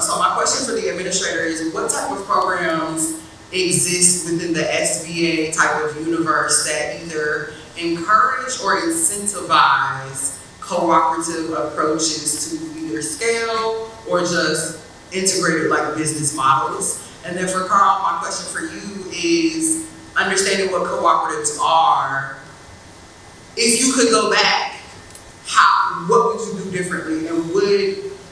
So my question for the administrator is, what type of programs exist within the SBA type of universe that either encourage or incentivize cooperative approaches to either scale or just integrated like business models? And then for Carl, my question for you is, understanding what cooperatives are, if you could go back, what would you do differently, and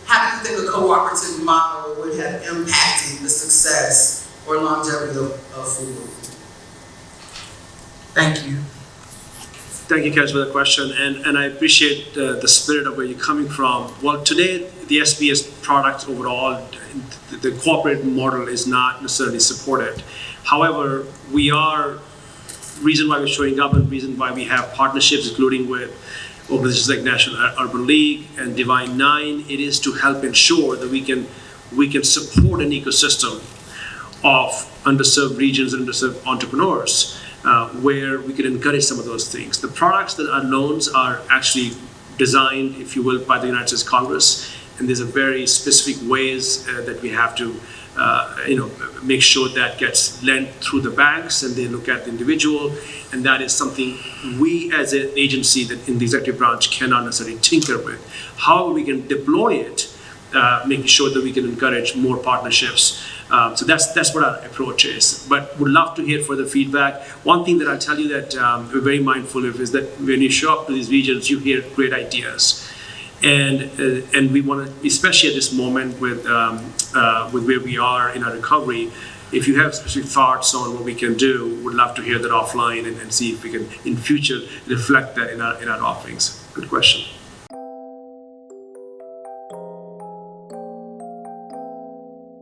how do you think a cooperative model would have impacted the success or longevity of food? Thank you. Thank you, Kaz, for the question, and I appreciate the spirit of where you're coming from. Well, today, the SBA's product overall, the corporate model is not necessarily supported. However, reason why we're showing up and reason why we have partnerships, including with organizations like National Urban League and Divine Nine, it is to help ensure that we can support an ecosystem of underserved regions and underserved entrepreneurs, where we can encourage some of those things. The products that are loans are actually designed, if you will, by the United States Congress, and there's a very specific ways that we have to make sure that gets lent through the banks, and they look at the individual, and that is something we as an agency that in the executive branch cannot necessarily tinker with. How we can deploy it, making sure that we can encourage more partnerships. So that's what our approach is. But would love to hear further feedback. One thing that I'll tell you that we're very mindful of is that when you show up to these regions, you hear great ideas. And we want to, especially at this moment with where we are in our recovery, if you have specific thoughts on what we can do, would love to hear that offline and see if we can in future reflect that in our offerings. Good question.